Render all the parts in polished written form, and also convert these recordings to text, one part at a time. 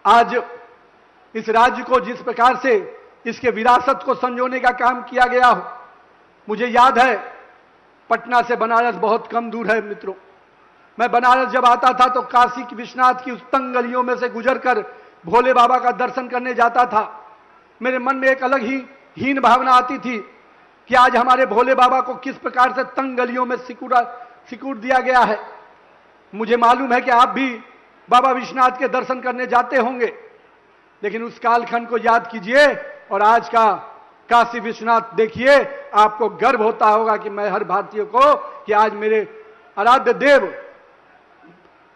आज इस राज्य को जिस प्रकार से इसके विरासत को संजोने का काम किया गया हो, मुझे याद है पटना से बनारस बहुत कम दूर है मित्रों। मैं बनारस जब आता था तो काशी विश्वनाथ की उस तंग गलियों में से गुजरकर भोले बाबा का दर्शन करने जाता था। मेरे मन में एक अलग ही हीन भावना आती थी कि आज हमारे भोले बाबा को किस प्रकार से तंग गलियों में सिकुड़ दिया गया है। मुझे मालूम है कि आप भी बाबा विश्वनाथ के दर्शन करने जाते होंगे, लेकिन उस कालखंड को याद कीजिए और आज का काशी विश्वनाथ देखिए। आपको गर्व होता होगा कि मैं हर भारतीय को कि आज मेरे आराध्य देव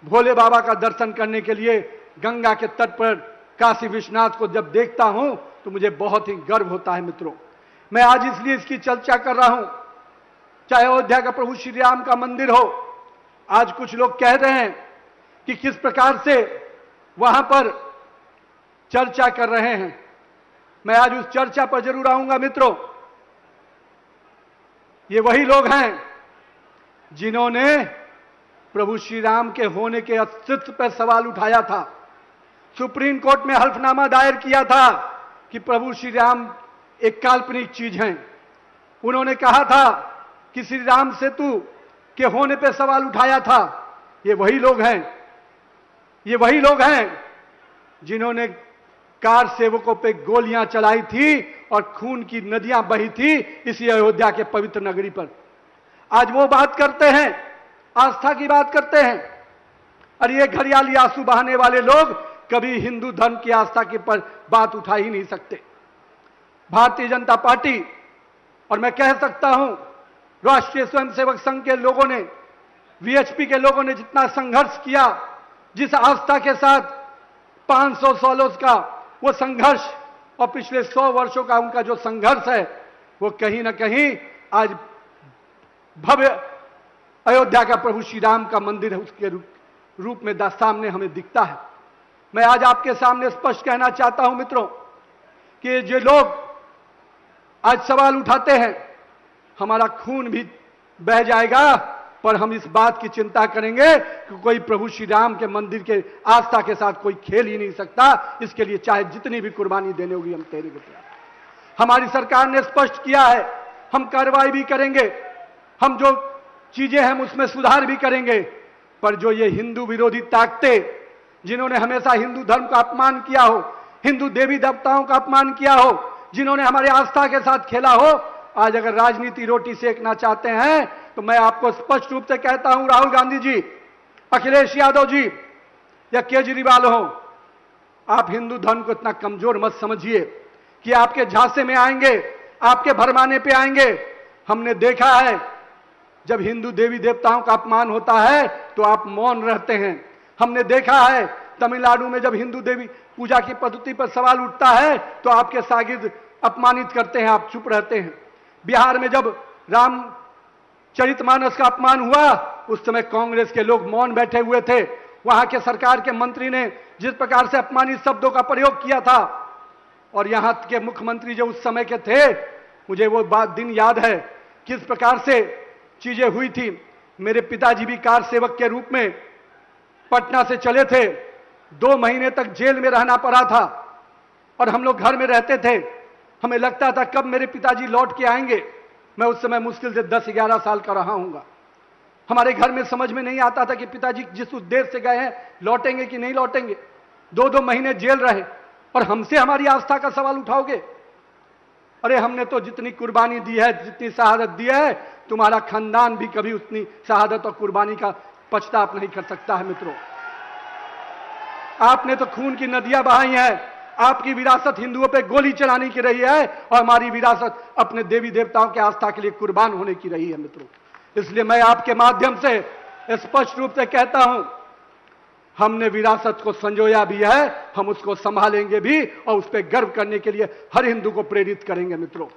भोले बाबा का दर्शन करने के लिए गंगा के तट पर काशी विश्वनाथ को जब देखता हूं तो मुझे बहुत ही गर्व होता है मित्रों। मैं आज इसलिए इसकी चर्चा कर रहा हूं, चाहे अयोध्या का प्रभु श्री राम का मंदिर हो। आज कुछ लोग कह रहे हैं कि किस प्रकार से वहां पर चर्चा कर रहे हैं। मैं आज उस चर्चा पर जरूर आऊंगा मित्रों। ये वही लोग हैं जिन्होंने प्रभु श्री राम के होने के अस्तित्व पर सवाल उठाया था। सुप्रीम कोर्ट में हल्फनामा दायर किया था कि प्रभु श्री राम एक काल्पनिक चीज हैं। उन्होंने कहा था कि श्री राम सेतु के होने पर सवाल उठाया था। ये वही लोग हैं, ये वही लोग हैं जिन्होंने कार सेवकों पे गोलियां चलाई थी और खून की नदियां बही थी इसी अयोध्या के पवित्र नगरी पर। आज वो बात करते हैं, आस्था की बात करते हैं, और ये घड़ियाली आंसू बहाने वाले लोग कभी हिंदू धर्म की आस्था के पर बात उठा ही नहीं सकते। भारतीय जनता पार्टी और मैं कह सकता हूं राष्ट्रीय स्वयंसेवक संघ के लोगों ने, वीएचपी के लोगों ने जितना संघर्ष किया, जिस आस्था के साथ 500 सालों का वो संघर्ष और पिछले 100 वर्षों का उनका जो संघर्ष है, वो कहीं ना कहीं आज भव्य अयोध्या का प्रभु श्री राम का मंदिर है उसके रूप में सामने हमें दिखता है। मैं आज आपके सामने स्पष्ट कहना चाहता हूं मित्रों कि जो लोग आज सवाल उठाते हैं, हमारा खून भी बह जाएगा, पर हम इस बात की चिंता करेंगे कि कोई प्रभु श्री राम के मंदिर के आस्था के साथ कोई खेल ही नहीं सकता। इसके लिए चाहे जितनी भी कुर्बानी देनी होगी हम तेरे के तैयार। हमारी सरकार ने स्पष्ट किया है, हम कार्रवाई भी करेंगे, हम जो चीजें हम उसमें सुधार भी करेंगे, पर जो ये हिंदू विरोधी ताकतें जिन्होंने हमेशा हिंदू धर्म का अपमान किया हो, हिंदू देवी देवताओं का अपमान किया हो, जिन्होंने हमारे आस्था के साथ खेला हो, आज अगर राजनीति रोटी सेकना चाहते हैं तो मैं आपको स्पष्ट रूप से कहता हूं, राहुल गांधी जी, अखिलेश यादव जी या केजरीवाल हो, आप हिंदू धर्म को इतना कमजोर मत समझिए कि आपके झांसे में आएंगे, आपके भरमाने पे आएंगे। हमने देखा है जब हिंदू देवी देवताओं का अपमान होता है तो आप मौन रहते हैं। हमने देखा है तमिलनाडु में जब हिंदू देवी पूजा की पद्धति पर सवाल उठता है तो आपके शागिर्द अपमानित करते हैं, आप चुप रहते हैं। बिहार में जब रामचरितमानस का अपमान हुआ उस समय कांग्रेस के लोग मौन बैठे हुए थे। वहां के सरकार के मंत्री ने जिस प्रकार से अपमानित शब्दों का प्रयोग किया था, और यहां के मुख्यमंत्री जो उस समय के थे, मुझे वो बात दिन याद है किस प्रकार से चीजें हुई थी। मेरे पिताजी भी कार सेवक के रूप में पटना से चले थे, 2 महीने तक जेल में रहना पड़ा था और हम लोग घर में रहते थे। हमें लगता था कब मेरे पिताजी लौट के आएंगे। मैं उस समय मुश्किल से 10-11 साल का रहा हूंगा। हमारे घर में समझ में नहीं आता था कि पिताजी जिस उद्देश्य से गए हैं लौटेंगे कि नहीं लौटेंगे। 2-2 महीने जेल रहे और हमसे हमारी आस्था का सवाल उठाओगे। अरे हमने तो जितनी कुर्बानी दी है, जितनी शहादत दी है, तुम्हारा खानदान भी कभी उतनी शहादत और कुर्बानी का पछतावा नहीं कर सकता है मित्रों। आपने तो खून की नदियां बहाई हैं। आपकी विरासत हिंदुओं पे गोली चलाने की रही है और हमारी विरासत अपने देवी देवताओं के आस्था के लिए कुर्बान होने की रही है मित्रों। इसलिए मैं आपके माध्यम से स्पष्ट रूप से कहता हूं, हमने विरासत को संजोया भी है, हम उसको संभालेंगे भी और उस पर गर्व करने के लिए हर हिंदू को प्रेरित करेंगे मित्रों।